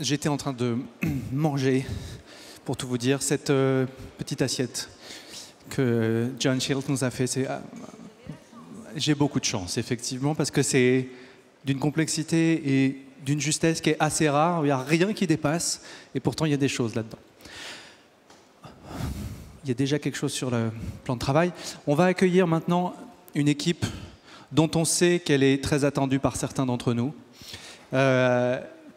J'étais en train de manger, pour tout vous dire, cette petite assiette que John Shields nous a fait. J'ai beaucoup de chance, effectivement, parce que c'est d'une complexité et d'une justesse qui est assez rare. Il n'y a rien qui dépasse, et pourtant il y a des choses là-dedans. Il y a déjà quelque chose sur le plan de travail. On va accueillir maintenant une équipe dont on sait qu'elle est très attendue par certains d'entre nous.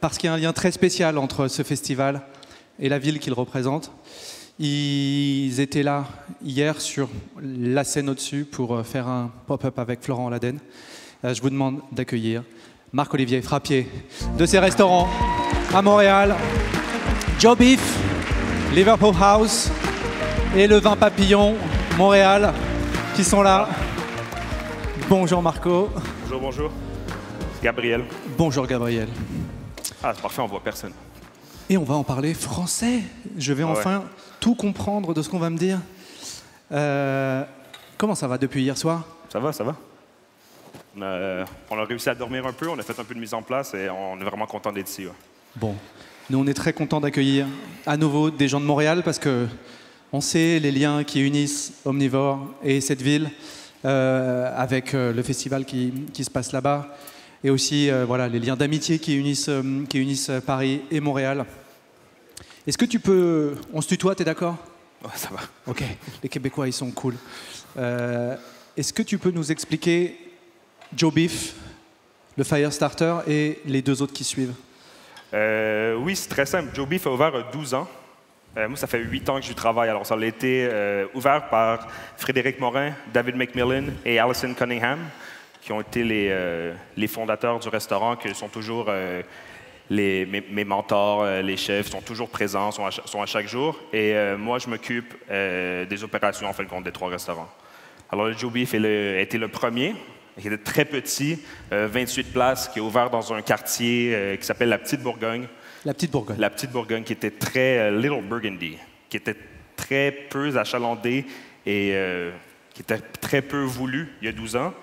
Parce qu'il y a un lien très spécial entre ce festival et la ville qu'il représente. Ils étaient là hier sur la scène au-dessus pour faire un pop-up avec Florent Laden. Je vous demande d'accueillir Marc-Olivier Frappier de ses restaurants à Montréal, Joe Beef, Liverpool House et le Vin Papillon Montréal qui sont là. Bonjour Marco. Bonjour, bonjour. Gabriel. Bonjour Gabriel. Ah, c'est parfait, on voit personne. Et on va en parler français. Je vais enfin tout comprendre de ce qu'on va me dire. Comment ça va depuis hier soir? Ça va, ça va. On a réussi à dormir un peu, on a fait un peu de mise en place et on est vraiment content d'être ici. Ouais. Bon, nous on est très contents d'accueillir à nouveau des gens de Montréal parce que on sait les liens qui unissent Omnivore et cette ville avec le festival qui se passe là-bas. Et aussi voilà, les liens d'amitié qui unissent Paris et Montréal. Est-ce que tu peux... On se tutoie, t'es d'accord? Ouais, ça va. Ok, les Québécois, ils sont cool. Est-ce que tu peux nous expliquer Joe Beef, le Firestarter et les deux autres qui suivent? Oui, c'est très simple. Joe Beef a ouvert 12 ans. Moi, ça fait 8 ans que je travaille. Alors, ça a été ouvert par Frédéric Morin, David McMillan et Alison Cunningham, qui ont été les fondateurs du restaurant, qui sont toujours mes mentors, les chefs, sont toujours présents, sont à chaque jour. Et moi, je m'occupe des opérations, en fin de compte, des 3 restaurants. Alors, le Joe Beef a été le premier, qui était très petit, 28 places, qui est ouvert dans un quartier qui s'appelle la Petite Bourgogne. La Petite Bourgogne. La Petite Bourgogne, qui était très Little Burgundy, qui était très peu achalandé et qui était très peu voulu il y a 12 ans.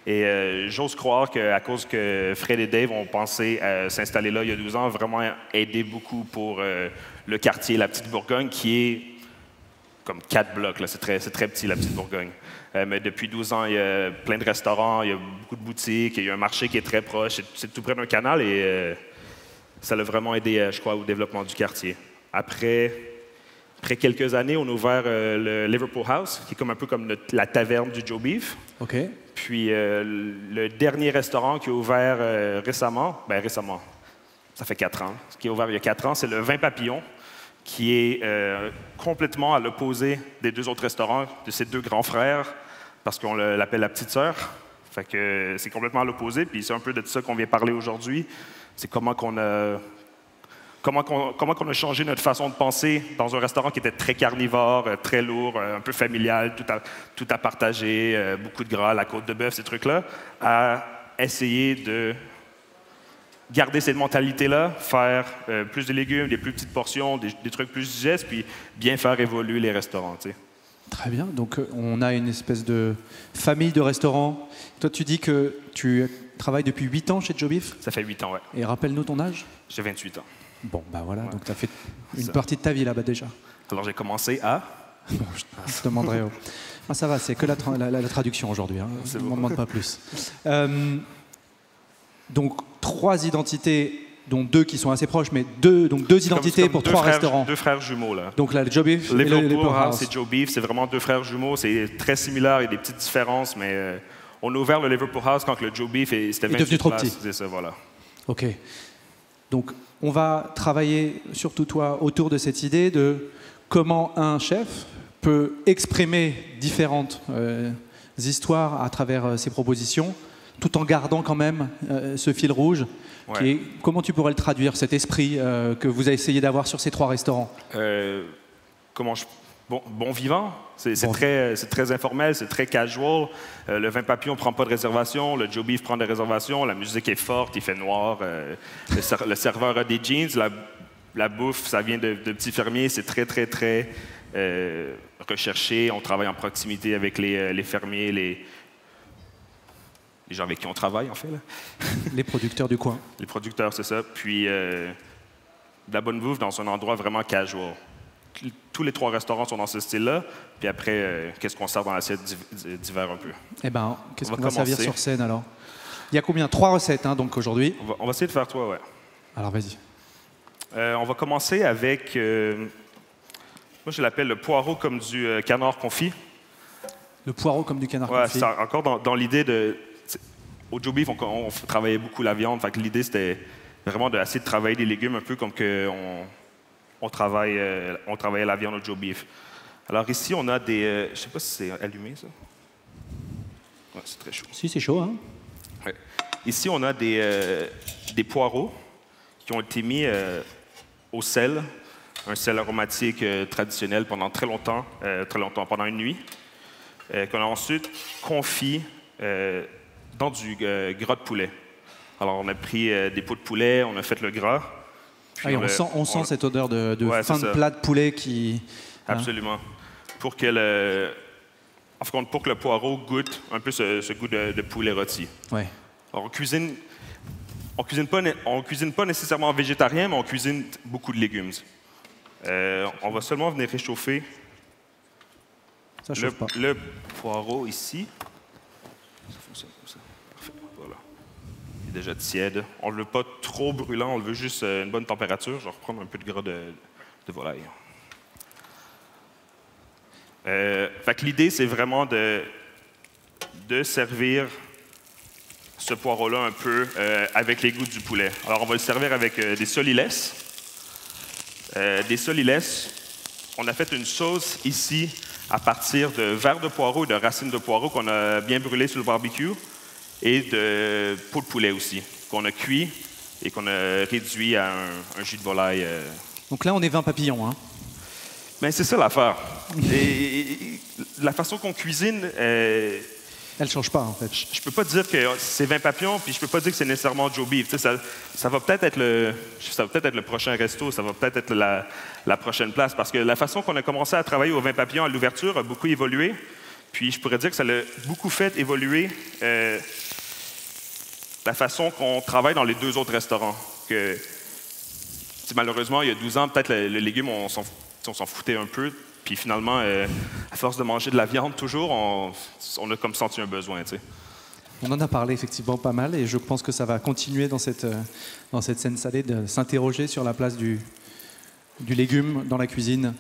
Et j'ose croire qu'à cause que Fred et Dave ont pensé à s'installer là il y a 12 ans, vraiment aidé beaucoup pour le quartier La Petite Bourgogne, qui est comme 4 blocs. C'est très petit, La Petite Bourgogne. Mais depuis 12 ans, il y a plein de restaurants, il y a beaucoup de boutiques, il y a un marché qui est très proche. C'est tout près d'un canal et ça l'a vraiment aidé, je crois, au développement du quartier. Après quelques années, on a ouvert le Liverpool House, qui est comme un peu comme la taverne du Joe Beef. OK. Puis le dernier restaurant qui a ouvert récemment, ça fait 4 ans, qui a ouvert il y a 4 ans, c'est le Vin Papillon, qui est complètement à l'opposé des 2 autres restaurants, de ses 2 grands frères, parce qu'on l'appelle la petite sœur. Fait que c'est complètement à l'opposé, puis c'est un peu de ça qu'on vient parler aujourd'hui. C'est comment qu'on a changé notre façon de penser dans un restaurant qui était très carnivore, très lourd, un peu familial, tout à partager, beaucoup de gras, la côte de bœuf, ces trucs-là, à essayer de garder cette mentalité-là, faire plus de légumes, des plus petites portions, des trucs plus digestes, puis bien faire évoluer les restaurants. Tu sais. Très bien, donc on a une espèce de famille de restaurants. Toi, tu dis que tu travailles depuis 8 ans chez Joe Beef? Ça fait 8 ans, ouais. Et rappelle-nous ton âge? J'ai 28 ans. Bon, bah voilà, donc tu as fait une partie de ta vie là-bas déjà. Alors j'ai commencé à... Bon, je te demanderai... Ah, ça va, c'est que la traduction aujourd'hui, hein. Je ne m'en demande pas plus. Donc 3 identités, dont 2 qui sont assez proches, mais deux identités pour 3 restaurants. 2 frères jumeaux, là. Donc là, le Joe Beef et Liverpool le House et Joe Beef, c'est vraiment 2 frères jumeaux. C'est très similaire, il y a des petites différences, mais on a ouvert le Liverpool House quand le Joe Beef c'était 28 devenu trop places. petit. C'est ça, voilà. OK. Donc, on va travailler, surtout toi, autour de cette idée de comment un chef peut exprimer différentes histoires à travers ses propositions, tout en gardant quand même ce fil rouge. Ouais. Comment tu pourrais le traduire, cet esprit que vous avez essayé d'avoir sur ces 3 restaurants? Bon vivant, c'est très informel, c'est très casual. Le vin papillon ne prend pas de réservation, le Joe Beef prend des réservations, la musique est forte, il fait noir, le serveur a des jeans, la bouffe, ça vient de petits fermiers, c'est très recherché. On travaille en proximité avec les fermiers, les gens avec qui on travaille, en fait. Là. Les producteurs du coin. Les producteurs, c'est ça. Puis, de la bonne bouffe dans un endroit vraiment casual. Tous les 3 restaurants sont dans ce style-là. Puis après, qu'est-ce qu'on sert dans l'assiette d'hiver un peu? Eh bien, qu'est-ce qu'on va servir sur scène, alors? Il y a combien? 3 recettes, hein, donc, aujourd'hui? On va essayer de faire 3, ouais. Alors, vas-y. On va commencer avec... moi, je l'appelle le poireau comme du canard confit. Le poireau comme du canard confit. confit. C'est encore dans l'idée de... Au Joe Beef, on travaillait beaucoup la viande. Fait que l'idée, c'était vraiment d'essayer de travailler des légumes un peu comme on travaillait la viande au Joe Beef. Alors ici, on a des... je ne sais pas si c'est allumé, ça. Ouais, c'est très chaud. Si, c'est chaud, hein? Ouais. Ici, on a des poireaux qui ont été mis au sel, un sel aromatique traditionnel pendant très longtemps, pendant une nuit, qu'on a ensuite confit dans du gras de poulet. Alors, on a pris des peaux de poulet, on a fait le gras. On sent cette odeur de fin de plat de poulet qui... Absolument. Pour que le poireau goûte un peu ce goût de poulet rôti. Ouais. Alors, on cuisine pas nécessairement végétarien, mais on cuisine beaucoup de légumes. On va seulement venir réchauffer ça chauffe pas. Le poireau ici. Ça fonctionne comme ça. Parfait. Voilà. Il est déjà tiède. On ne le veut pas trop brûlant, on le veut juste une bonne température. Je vais reprendre un peu de gras de volaille. Fait que l'idée, c'est vraiment de servir ce poireau-là un peu avec les goûts du poulet. Alors, on va le servir avec des solilès. Des solilès, on a fait une sauce ici à partir de verres de poireau et de racines de poireau qu'on a bien brûlées sur le barbecue et de peau de poulet aussi, qu'on a cuit et qu'on a réduit à un jus de volaille. Donc là, on est vin papillon, hein? Mais c'est ça l'affaire. Et la façon qu'on cuisine... elle change pas, en fait. Je peux pas dire que c'est vin papillon, puis je peux pas dire que c'est nécessairement Joe Beef. Ça va peut-être être le prochain resto, ça va peut-être être la prochaine place, parce que la façon qu'on a commencé à travailler au vin papillon à l'ouverture a beaucoup évolué. Puis je pourrais dire que ça a beaucoup fait évoluer la façon qu'on travaille dans les 2 autres restaurants. Que, malheureusement, il y a 12 ans, peut-être le légume, on s'en foutait un peu. Puis finalement, à force de manger de la viande toujours, on a comme senti un besoin, tu sais. On en a parlé effectivement pas mal et je pense que ça va continuer dans cette scène salée de s'interroger sur la place du légume dans la cuisine.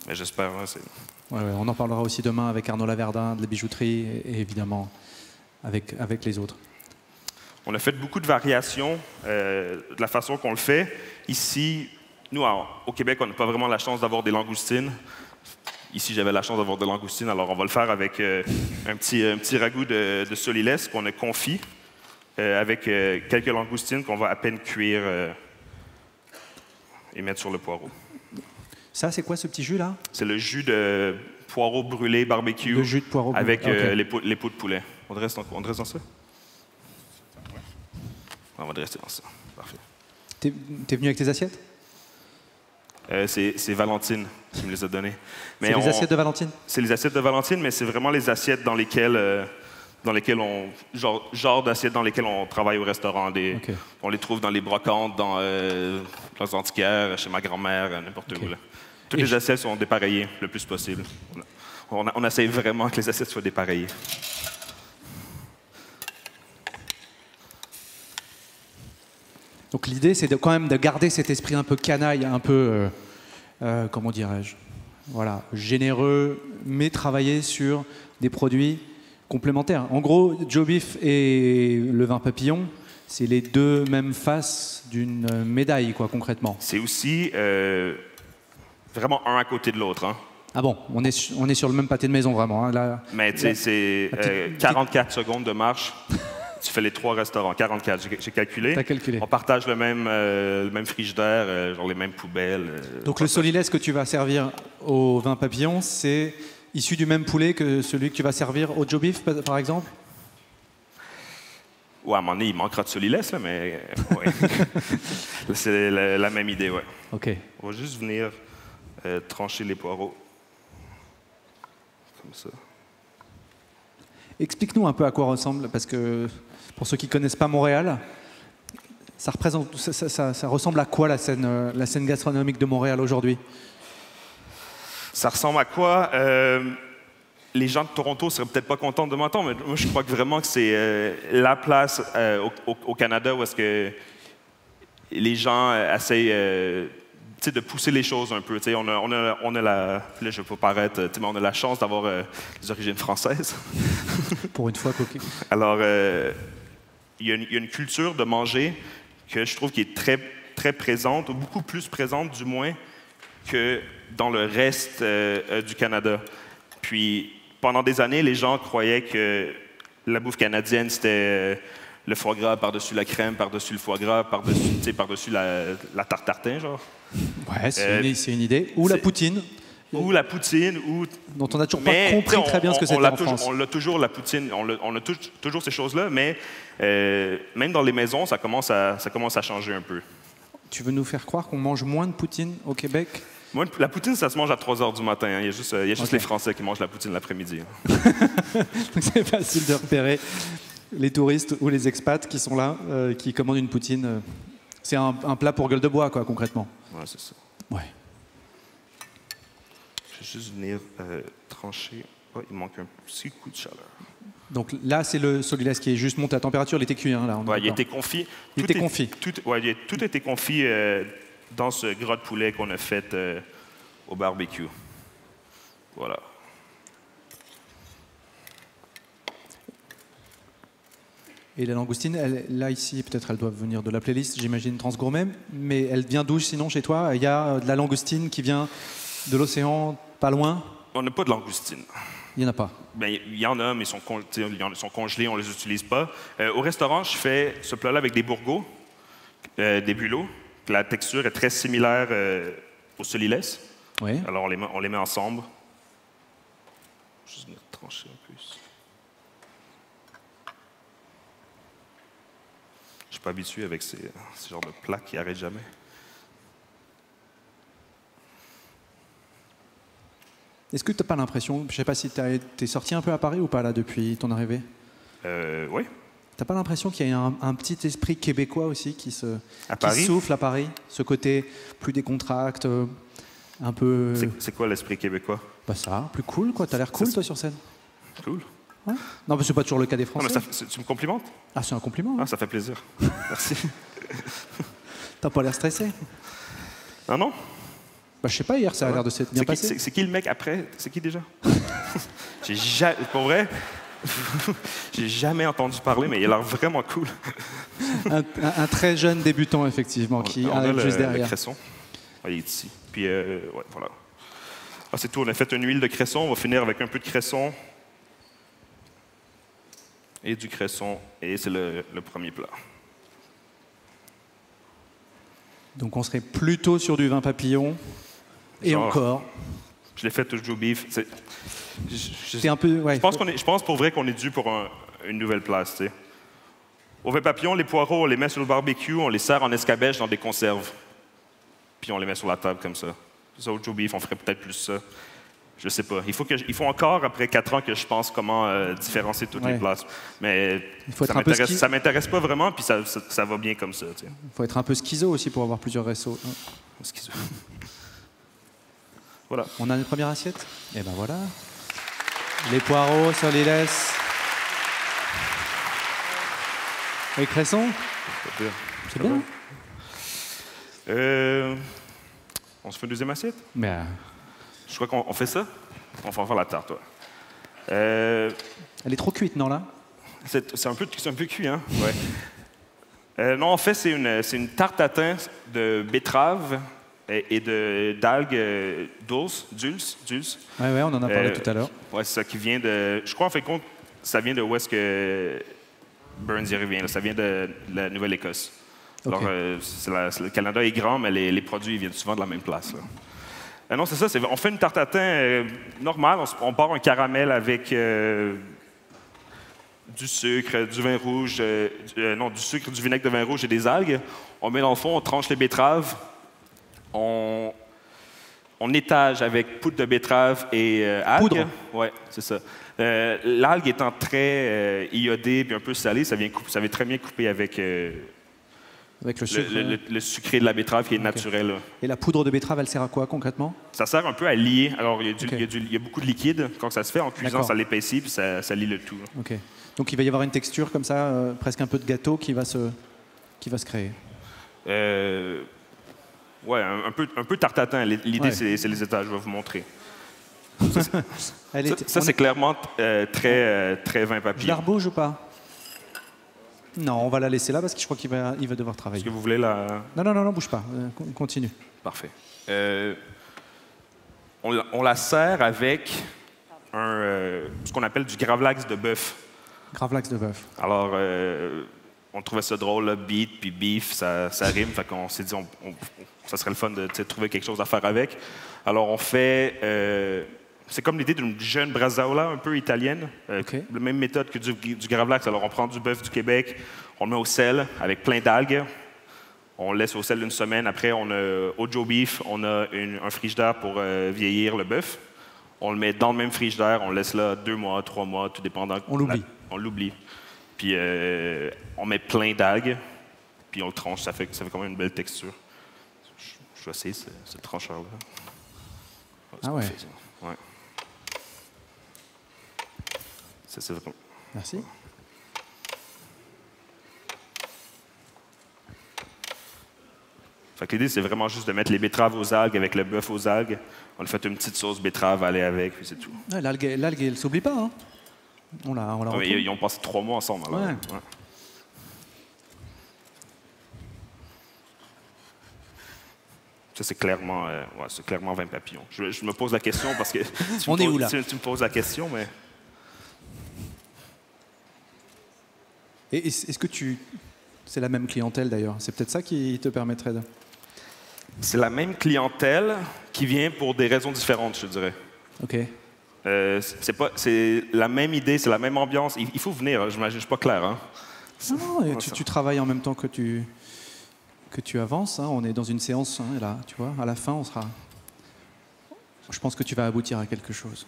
Mais j'espère, hein, ouais, on en parlera aussi demain avec Arnaud Laverdin de la bijouterie et évidemment avec les autres. On a fait beaucoup de variations de la façon qu'on le fait. Ici, nous, au Québec, on n'a pas vraiment la chance d'avoir des langoustines. Ici, j'avais la chance d'avoir des langoustines, alors on va le faire avec un petit ragoût de solilès qu'on a confit avec quelques langoustines qu'on va à peine cuire et mettre sur le poireau. Ça, c'est quoi ce petit jus là? C'est le jus de poireau brûlé barbecue. Le jus de poireau brûlé. Avec okay. les peaux de poulet. On dresse dans ça? On va dresser dans ça. Parfait. T'es venu avec tes assiettes? C'est Valentine qui me les a données. C'est les assiettes de Valentine? C'est les assiettes de Valentine, mais c'est vraiment les assiettes dans lesquelles genre d'assiettes dans lesquelles on travaille au restaurant. Okay. On les trouve dans les brocantes, dans les antiquaires, chez ma grand-mère, n'importe où. Là. Toutes les assiettes sont dépareillées le plus possible. On essaie vraiment que les assiettes soient dépareillées. Donc l'idée, c'est quand même de garder cet esprit un peu canaille, un peu, comment dirais-je, voilà, généreux, mais travailler sur des produits complémentaires. En gros, Joe Beef et le vin papillon, c'est les 2 mêmes faces d'une médaille, quoi, concrètement. C'est aussi vraiment un à côté de l'autre. Hein. Ah bon, on est sur le même pâté de maison, vraiment. Hein, là, mais tu sais, c'est 44 secondes de marche. Tu fais les 3 restaurants, 44, j'ai calculé. T'as calculé. On partage le même frigidaire, genre les mêmes poubelles. Donc le solilès que tu vas servir au vin papillon, c'est issu du même poulet que celui que tu vas servir au Joe Beef, par exemple? Ouais, à un moment donné, il manquera de solilès, là, mais ouais. C'est la même idée, ouais. OK. On va juste venir trancher les poireaux. Comme ça. Explique-nous un peu à quoi ressemble, parce que pour ceux qui ne connaissent pas Montréal, ça ressemble à quoi la scène gastronomique de Montréal aujourd'hui? Ça ressemble à quoi? Les gens de Toronto ne seraient peut-être pas contents de m'entendre, mais moi, je crois que vraiment que c'est la place au Canada où est-ce que les gens essayent de pousser les choses un peu. On a là, je ne vais pas paraître, mais on a la chance d'avoir des origines françaises. Pour une fois, coquille. Alors, il y a une culture de manger que je trouve qui est très, très présente, ou beaucoup plus présente du moins, que dans le reste du Canada. Puis, pendant des années, les gens croyaient que la bouffe canadienne, c'était le foie gras par-dessus la crème, par-dessus le foie gras, par-dessus la tarte tartin, genre. Ouais, c'est une idée. Ou la poutine. Ou la poutine, dont on n'a toujours pas compris très bien ce que c'était en France. On l'a toujours, la poutine, on a toujours ces choses-là, mais même dans les maisons, ça commence à changer un peu. Tu veux nous faire croire qu'on mange moins de poutine au Québec? Moi, la poutine, ça se mange à 3 h du matin. Hein. Il y a juste Okay. les Français qui mangent la poutine l'après-midi. Donc c'est facile de repérer les touristes ou les expats qui sont là, qui commandent une poutine. C'est un plat pour gueule de bois, quoi, concrètement. Ouais, c'est ça. Ouais. Je vais juste venir trancher. Oh, il manque un petit coup de chaleur. Donc là, c'est le solilès qui est juste monté à température. Il était cuit, hein, là. Ouais, il était confit. Il était confit. Tout était confit dans ce gras de poulet qu'on a fait au barbecue. Voilà. Et la langoustine, là ici, peut-être elle doit venir de la playlist, j'imagine Transgourmet, mais elle vient d'où sinon chez toi? Il y a de la langoustine qui vient de l'océan, pas loin? On n'a pas de langoustine. Il n'y en a pas? Ben, il y en a, mais ils sont congelés, on ne les utilise pas. Au restaurant, je fais ce plat-là avec des bourgots, des bulots. La texture est très similaire au solilès. Oui. Alors, on les met ensemble. Je vais juste venir trancher un peu ici. Je ne suis pas habitué avec ces genres de plats qui n'arrêtent jamais. Est-ce que tu n'as pas l'impression, je ne sais pas si tu es sorti un peu à Paris ou pas là depuis ton arrivée? Oui. T'as pas l'impression qu'il y a un petit esprit québécois aussi qui souffle à Paris? Ce côté plus décontracté, un peu... C'est quoi l'esprit québécois? Bah ça, plus cool quoi. T'as l'air cool toi sur scène. Cool. Ouais. Non mais c'est pas toujours le cas des Français. Non, mais tu me complimentes? Ah c'est un compliment. Hein. Ah, ça fait plaisir. Merci. T'as pas l'air stressé? Non? Bah je sais pas, hier ça a l'air de s'être bien passé. C'est qui le mec après? C'est qui déjà? Pour vrai? J'ai jamais entendu parler, mais il a l'air vraiment cool. un très jeune débutant, effectivement, qui arrive juste derrière. Le cresson. Il est ici. Puis, ouais, voilà. Ah, c'est tout. On a fait une huile de cresson. On va finir avec un peu de cresson. Et du cresson. Et c'est le premier plat. Donc, on serait plutôt sur du vin papillon. Et encore. Je l'ai fait au Joe Beef. Un peu, ouais, je pense pour vrai qu'on est dû pour une nouvelle place. T'sais. Au vin papillon, les poireaux, on les met sur le barbecue, on les sert en escabèche dans des conserves. Puis on les met sur la table comme ça. Ça, au Joe Beef, on ferait peut-être plus ça. Je sais pas. Il faut encore, après 4 ans, que je pense comment différencier toutes les places. Mais ça m'intéresse pas vraiment, puis ça va bien comme ça. Il faut être un peu schizo aussi pour avoir plusieurs restos. Schizo. Voilà. On a une première assiette? Et ben voilà. Les poireaux sur les laisses. Et cresson? C'est bien. On se fait une deuxième assiette? Ben... Je crois qu'on fait ça. On va faire la tarte, ouais. Elle est trop cuite, non, là? C'est un peu cuit, hein? Ouais. Non, en fait, c'est une tarte tatin de betterave et d'algues dulces. Ouais, on en a parlé tout à l'heure. Ouais, c'est ça qui vient de... Je crois, en fait, compte, ça vient de où est-ce que Burns y revient. Là. Ça vient de la Nouvelle-Écosse. Ok. Alors, le Canada est grand, mais les produits ils viennent souvent de la même place. Là. Non, c'est ça. On fait une tarte à thym normale. On part un caramel avec du sucre, du vin rouge, du sucre, du vinaigre de vin rouge et des algues. On met dans le fond, on tranche les betteraves. On étage avec poudre de betterave et algues. Poudre? Oui, c'est ça. L'algue étant très iodée et un peu salée, ça vient très bien couper avec Avec le sucre. le sucré de la betterave qui est naturel. Là. Et la poudre de betterave, elle sert à quoi concrètement? Ça sert un peu à lier. Alors, il Ok. y a beaucoup de liquide. Quand ça se fait en cuisant, D'accord. ça l'épaissit puis ça lie le tout. Là. Ok. Donc il va y avoir une texture comme ça, presque un peu de gâteau qui va se créer. Ouais, un peu tarte à thym. L'idée, Ouais. c'est les étages. Je vais vous montrer. Elle Ça, c'est clairement très vin Je papillon. la rebouge ou pas? Non, on va la laisser là parce que je crois qu'il va devoir travailler. Est-ce que vous voulez la... Non, bouge pas. Continue. Parfait. On la sert avec ce qu'on appelle du gravlax de bœuf. Gravlax de bœuf. Alors, on trouvait ça drôle, là, beat puis beef, ça rime. Fait qu'on s'est dit, ça serait le fun de trouver quelque chose à faire avec. Alors, on fait... c'est comme l'idée d'une jeune brasaola un peu italienne. OK. La même méthode que du gravlax. Alors, on prend du bœuf du Québec, on le met au sel avec plein d'algues. On le laisse au sel une semaine. Après, on a au Joe Beef, on a un frigidaire pour vieillir le bœuf. On le met dans le même frigidaire, on le laisse là 2 mois, 3 mois, tout dépendant. On l'oublie. On l'oublie. Puis on met plein d'algues, puis on le tranche. Ça fait quand même une belle texture. Je vais essayer ce trancheur-là. Ah ouais. Ouais. C'est vraiment... Merci. Fait que l'idée, c'est vraiment juste de mettre les betteraves aux algues avec le bœuf aux algues. On a fait une petite sauce betterave, aller avec, puis c'est tout. Ouais, l'algue, elle s'oublie pas. Hein. On la Ah oui, retrouve. ils ont passé 3 mois ensemble. Alors. Ouais. Ouais. Ça, c'est clairement vin papillon. Je me pose la question parce que... On est où, là? Tu me poses la question, mais... Et est-ce que c'est la même clientèle d'ailleurs? C'est peut-être ça qui te permettrait de... C'est la même clientèle qui vient pour des raisons différentes, je dirais. OK. C'est la même idée, c'est la même ambiance. Il faut venir, je ne suis pas clair. Hein? Non, et tu travailles en même temps que tu avances. Hein. On est dans une séance, hein, et là, tu vois, à la fin, on sera... Je pense que tu vas aboutir à quelque chose.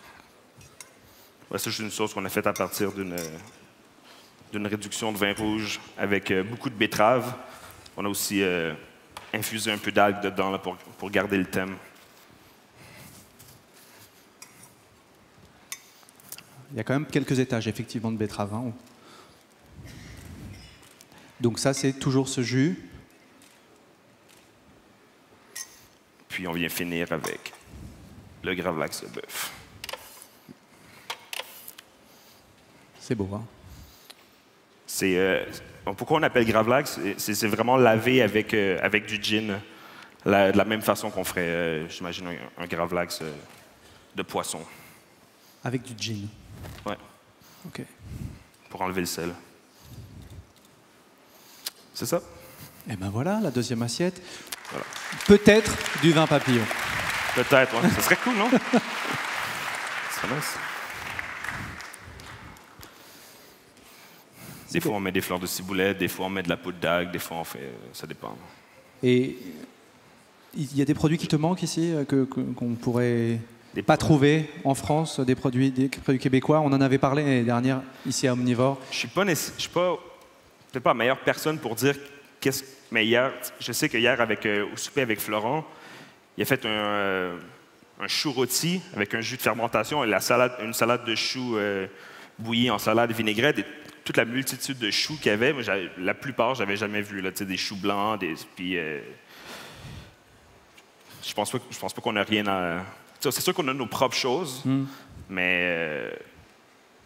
Ouais, ça, c'est une sauce qu'on a faite à partir d'une réduction de vin rouge avec beaucoup de betterave. On a aussi infusé un peu d'algues dedans là, pour garder le thème. Il y a quand même quelques étages, effectivement, de betterave. Hein. Donc ça, c'est toujours ce jus. Puis on vient finir avec le gravlax de bœuf. C'est beau, hein? Pourquoi on appelle gravlax? C'est vraiment lavé avec du gin, de la même façon qu'on ferait, j'imagine, un gravlax de poisson. Avec du gin. Ouais, OK. pour enlever le sel. C'est ça? Et ben voilà, la deuxième assiette. Voilà. Peut-être du vin papillon. Peut-être, ouais. Ça serait cool, non? Ça serait nice. Des fois, on met des fleurs de ciboulette, des fois, on met de la poudre d'algue, des fois, on fait... ça dépend. Et il y a des produits qui te manquent ici, qu'on pourrait Des pas trouver en France, des produits québécois. On en avait parlé l'année dernière, ici à Omnivore. Je suis pas peut-être pas la meilleure personne pour dire mais hier, je sais que hier, au souper avec Florent, il a fait un chou rôti avec un jus de fermentation et une salade de choux bouillie en salade vinaigrette. Et toute la multitude de choux qu'il y avait, moi, la plupart, je n'avais jamais vu. Là, des choux blancs, puis je pense pas qu'on a rien à... C'est sûr qu'on a nos propres choses, mais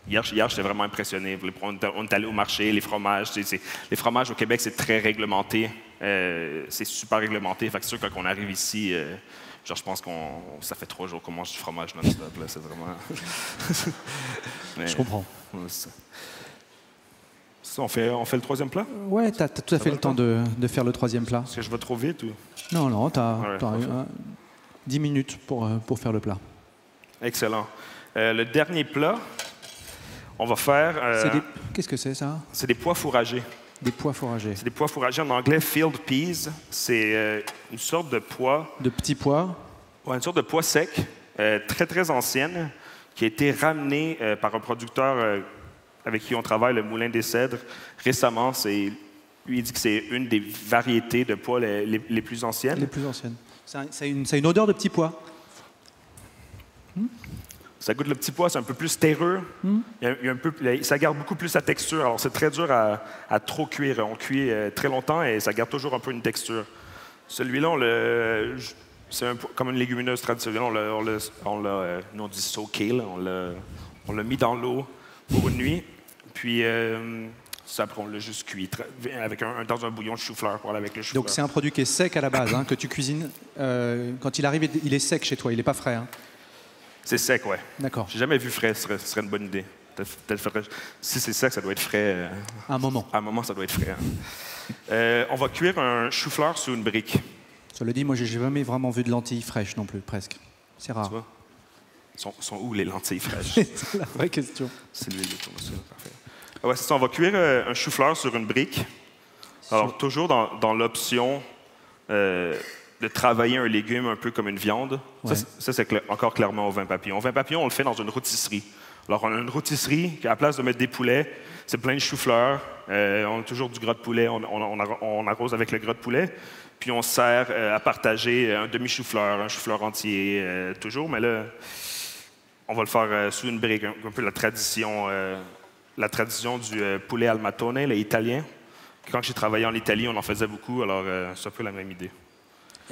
hier, j'étais vraiment impressionné. On est allé au marché, les fromages. Les fromages au Québec, c'est très réglementé. C'est super réglementé. Fait que c'est sûr, quand on arrive ici, je pense ça fait 3 jours qu'on mange du fromage non-stop. C'est vraiment... Je comprends. C'est Ça, on fait le troisième plat? Ouais, tu as tout à fait le temps de faire le troisième plat. Est-ce que je vais trop vite ou... Non, tu as, Ouais, 10 minutes pour faire le plat. Excellent. Le dernier plat, on va faire... Qu'est-ce que c'est, ça? C'est des pois fourragés. Des pois fourragés. C'est des pois fourragés en anglais, field peas. C'est une sorte de pois... De petits pois? Ouais, une sorte de pois sec, très, très ancienne, qui a été ramenée par un producteur avec qui on travaille, le Moulin des Cèdres, récemment. Lui, il dit que c'est une des variétés de pois les plus anciennes. Les plus anciennes. Ça a une odeur de petits pois. Ça goûte le petit pois, c'est un peu plus terreux. Ça garde beaucoup plus la texture. Alors, c'est très dur à trop cuire. On cuit très longtemps et ça garde toujours un peu une texture. Celui-là, c'est comme une légumineuse traditionnelle. Nous, on dit soaké. On l'a mis dans l'eau pour une nuit. Puis, après, on l'a juste cuit dans un bouillon de chou-fleur pour aller avec le chou-fleur. Donc, c'est un produit qui est sec à la base, que tu cuisines. Quand il arrive, il est sec chez toi, il n'est pas frais. C'est sec, ouais. D'accord. J'ai jamais vu frais, ce serait une bonne idée. Si c'est sec, ça doit être frais. À un moment. À un moment, ça doit être frais. On va cuire un chou-fleur sur une brique. Cela dit, moi, j'ai jamais vraiment vu de lentilles fraîches non plus, presque. C'est rare. Tu vois? Sont où les lentilles fraîches? C'est la vraie question. C'est l'huile de tournesol, parfait. Ah ouais, c'est ça, on va cuire un chou-fleur sur une brique. Alors, toujours dans l'option de travailler un légume un peu comme une viande. Ouais. Ça c'est encore clairement au vin papillon. Au vin papillon, on le fait dans une rôtisserie. Alors, on a une rôtisserie qui, à la place de mettre des poulets, c'est plein de chou-fleur. On a toujours du gras de poulet. On arrose avec le gras de poulet. Puis, on sert à partager un demi-chou-fleur, un chou-fleur entier, toujours. Mais là, on va le faire sous une brique, un peu la tradition du poulet al matone, l'italien. Quand j'ai travaillé en Italie, on en faisait beaucoup. Alors, c'est un peu la même idée.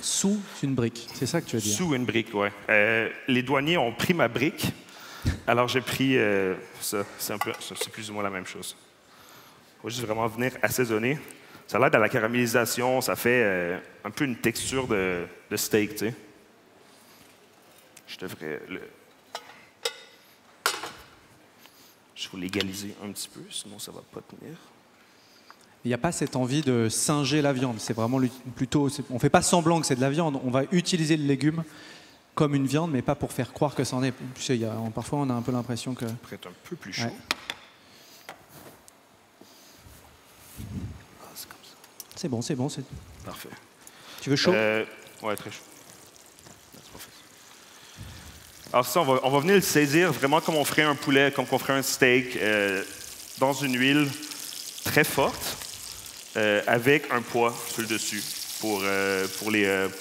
Sous une brique, c'est ça que tu veux dire? Sous une brique, oui. Les douaniers ont pris ma brique, alors j'ai pris ça. C'est plus ou moins la même chose. Il faut juste vraiment venir assaisonner. Ça l'aide à la caramélisation, ça fait un peu une texture de steak, tu sais. Je devrais Je vais l'égaliser un petit peu, sinon ça ne va pas tenir. Il n'y a pas cette envie de singer la viande. C'est vraiment plutôt... On ne fait pas semblant que c'est de la viande. On va utiliser le légume comme une viande, mais pas pour faire croire que c'en est. Tu sais, parfois, on a un peu l'impression que... Peut-être un peu plus chaud. Ouais. Ah, c'est comme ça. C'est bon, c'est bon. Parfait. Tu veux chaud? Ouais, très chaud. Alors ça, on va venir le saisir vraiment comme on ferait un poulet, comme on ferait un steak, dans une huile très forte. Avec un pois sur le dessus pour que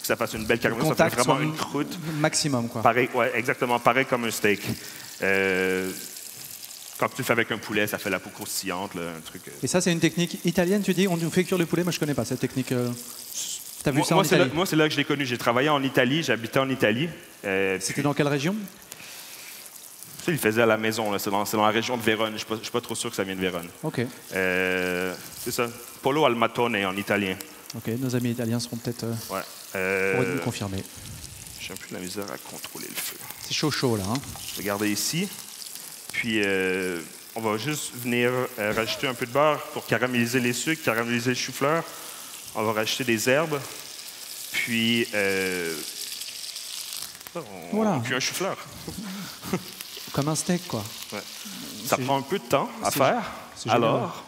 ça fasse une belle caramélisation. Ça fait vraiment une croûte. Maximum, quoi. Pareil, ouais, exactement, pareil comme un steak. Quand tu le fais avec un poulet, ça fait la peau croustillante, là, un truc. Et ça, c'est une technique italienne, tu dis? On nous fait cuire le poulet? Moi, je ne connais pas cette technique. T'as vu ça en Italie? Moi, c'est là que je l'ai connu. J'ai travaillé en Italie, j'habitais en Italie. C'était dans quelle région? Ça, il le faisait à la maison. C'est dans la région de Vérone. Je ne suis pas trop sûr que ça vient de Vérone. OK. C'est ça. Polo al matone en italien. OK. Nos amis italiens seront peut-être... pourraient nous confirmer. J'ai un peu de la misère à contrôler le feu. C'est chaud, là. Je vais garder ici. Puis, on va juste venir rajouter un peu de beurre pour caraméliser les sucres, caraméliser le chou-fleur. On va rajouter des herbes. Puis, on cuit un chou-fleur. Comme un steak, quoi. Ouais. Ça prend un peu de temps à faire. Alors,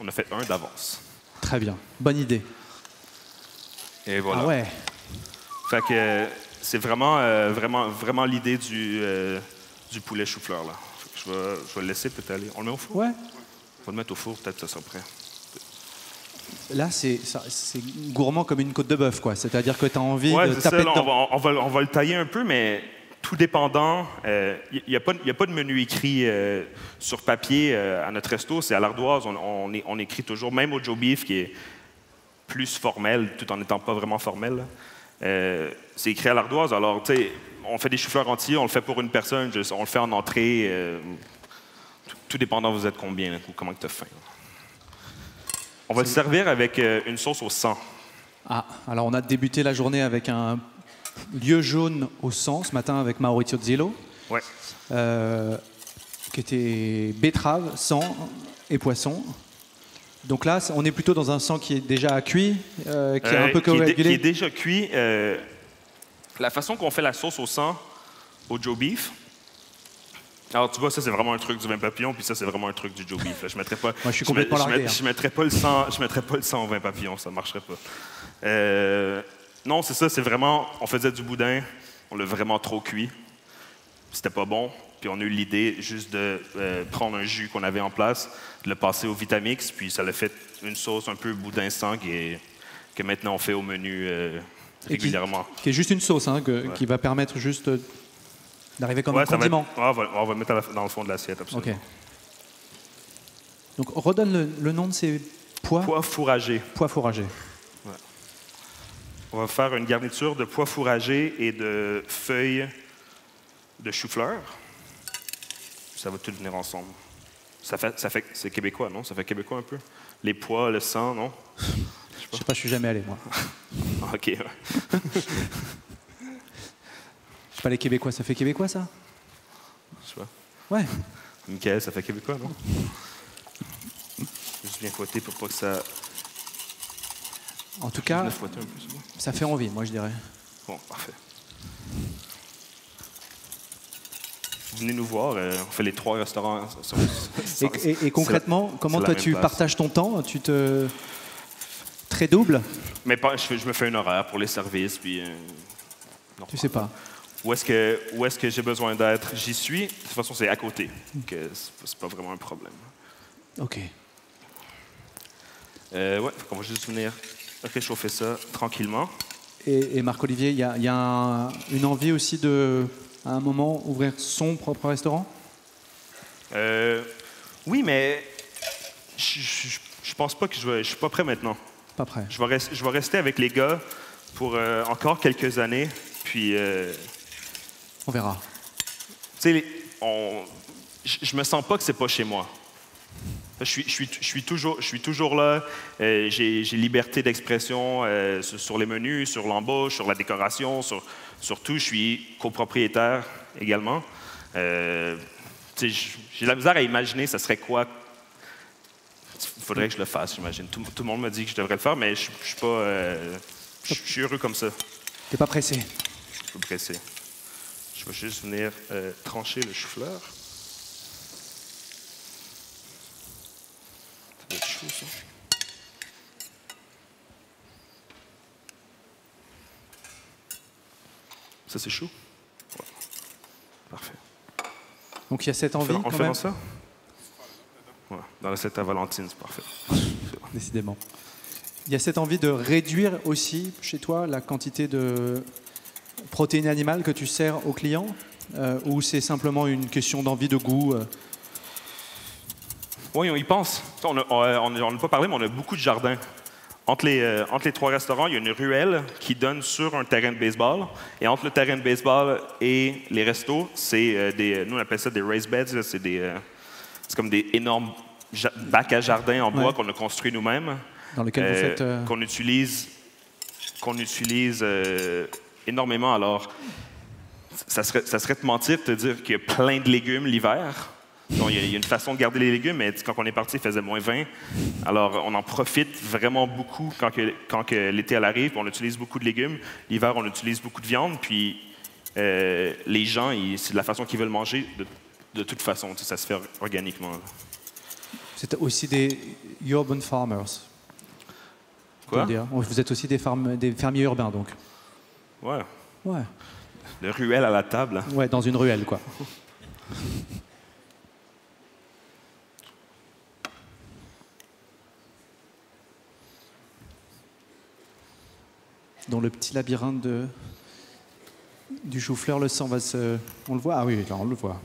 on a fait un d'avance. Très bien. Bonne idée. Et voilà. Ah ouais. Fait que c'est vraiment l'idée du poulet chou-fleur, là. Je vais le laisser peut-être aller. On le met au four? Ouais. On va le mettre au four, peut-être que ça sera prêt. Là, c'est gourmand comme une côte de bœuf, quoi. C'est-à-dire que tu as envie de taper dedans. On va le tailler un peu, mais tout dépendant. Il n'y a pas de menu écrit sur papier à notre resto. C'est à l'ardoise. On écrit toujours, même au Joe Beef, qui est plus formel, tout en n'étant pas vraiment formel. C'est écrit à l'ardoise. Alors, tu sais, on fait des choux-fleurs entiers, on le fait pour une personne, on le fait en entrée. Tout dépendant, vous êtes combien, là, ou comment tu as faim. On va le servir avec une sauce au sang. Ah, alors on a débuté la journée avec un lieu jaune au sang, ce matin avec Maurizio Zillo. Ouais. Qu'est-ce qui était betterave, sang et poisson. Donc là, on est plutôt dans un sang qui est déjà cuit, qui est un peu coagulé. Qui est déjà cuit. La façon qu'on fait la sauce au sang au Joe Beef. Alors tu vois, ça c'est vraiment un truc du vin papillon, puis ça c'est vraiment un truc du Joe Beef. Là. Je mettrais pas. Moi, je suis complètement largué. Je mettrais pas le sang. Je mettrais pas le sang au vin papillon, ça marcherait pas. Non, c'est ça. C'est vraiment. On faisait du boudin. On l'a vraiment trop cuit. C'était pas bon. Puis on a eu l'idée juste de prendre un jus qu'on avait en place, de le passer au Vitamix, puis ça l'a fait une sauce un peu boudin-sang que maintenant on fait au menu régulièrement. Qui est juste une sauce, hein, qui va permettre juste d'arriver comme un condiment. On va le mettre dans le fond de l'assiette, absolument. OK. Donc redonne le nom de ces pois. Pois fourragés. Pois fourragés. Ouais. On va faire une garniture de pois fourragés et de feuilles de chou-fleur. Ça va tout venir ensemble. C'est québécois, non? Ça fait québécois un peu? Les pois, le sang, non? Je sais pas, je suis jamais allé, moi. OK. Ouais. Je sais pas, les Québécois, ça fait québécois, ça? Je sais pas. Ouais. Michael, ça fait québécois, non? Juste bien fouetter pour pas que ça... En tout cas, un peu, ça fait envie, moi, je dirais. Bon, parfait. Venez nous voir, on fait les 3 restaurants. Et concrètement, comment toi tu partages ton temps? Tu te très double? Mais je me fais un horaire pour les services, puis... Tu sais pas. Où est-ce que j'ai besoin d'être? J'y suis. De toute façon, c'est à côté. Donc, c'est pas vraiment un problème. OK. Ouais, on va juste venir réchauffer ça tranquillement. Et Marc-Olivier, il y a une envie aussi de... à un moment, ouvrir son propre restaurant? Oui, mais je pense pas que je suis pas prêt maintenant. Pas prêt. Je vais rester avec les gars pour encore quelques années, puis... On verra. Tu sais, je me sens pas que c'est pas chez moi. Je suis toujours là. J'ai liberté d'expression sur les menus, sur l'embauche, sur la décoration, sur tout. Je suis copropriétaire également. J'ai la misère à imaginer ça serait quoi. Il faudrait que je le fasse, j'imagine. Tout le monde me dit que je devrais le faire, mais je suis pas. Je suis heureux comme ça. T'es pas pressé? Je suis pas pressé. Je vais juste venir trancher le chou-fleur. Ça va être chaud, ça. Ça, c'est chaud? Ouais. Parfait. Donc il y a cette envie, on fait dans ça? Ouais. Dans l'assiette à Valentine, c'est parfait. Décidément. Il y a cette envie de réduire aussi, chez toi, la quantité de protéines animales que tu sers aux clients, ou c'est simplement une question d'envie, de goût? Oui, on y pense. On n'a pas parlé, mais on a beaucoup de jardins. Entre les 3 restaurants, il y a une ruelle qui donne sur un terrain de baseball. Et entre le terrain de baseball et les restos, c'est nous on appelle ça des raised beds. C'est comme des énormes bacs à jardin en bois qu'on a construits nous-mêmes. Dans lesquels vous faites... Qu'on utilise énormément. Alors, ça serait te mentir de te dire qu'il y a plein de légumes l'hiver. Donc, il y a une façon de garder les légumes, mais quand on est parti, il faisait moins 20. Alors, on en profite vraiment beaucoup quand l'été arrive. On utilise beaucoup de légumes. L'hiver, on utilise beaucoup de viande. Puis, les gens, c'est de la façon qu'ils veulent manger de toute façon. Ça se fait organiquement. Là. C'est aussi des urban farmers. Quoi? Vous êtes aussi des fermiers urbains, donc. Ouais. Ouais. Le ruelle à la table. Ouais, dans une ruelle, quoi. Dans le petit labyrinthe du chou-fleur, le sang va se... On le voit? Ah oui, là, on le voit.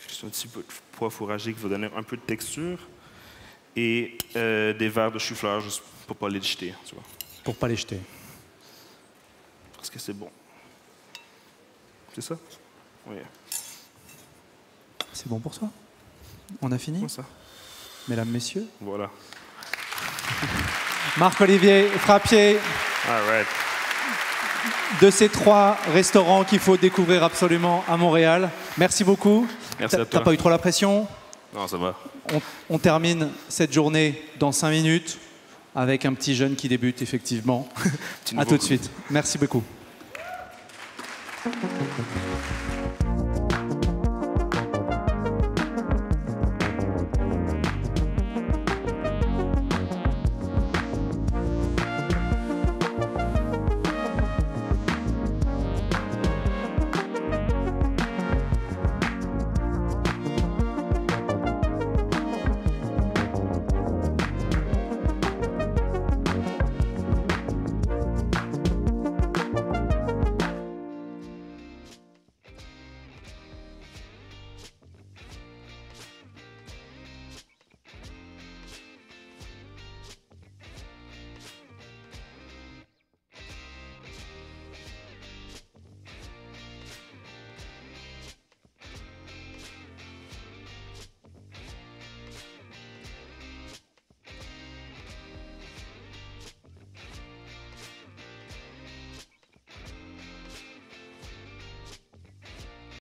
Juste un petit peu de pois fourragé qui va donner un peu de texture. Et des verres de chou-fleur, juste pour ne pas les jeter. Tu vois. Pour ne pas les jeter. Parce que c'est bon. C'est ça? Oui. C'est bon pour toi? On a fini? C'est ça. Mesdames, messieurs. Voilà. Marc-Olivier Frappier. All right. de ces 3 restaurants qu'il faut découvrir absolument à Montréal. Merci beaucoup. Merci à toi. T'as pas eu trop la pression? Non, ça va. On termine cette journée dans 5 minutes avec un petit jeune qui débute, effectivement. À tout de suite. Merci beaucoup.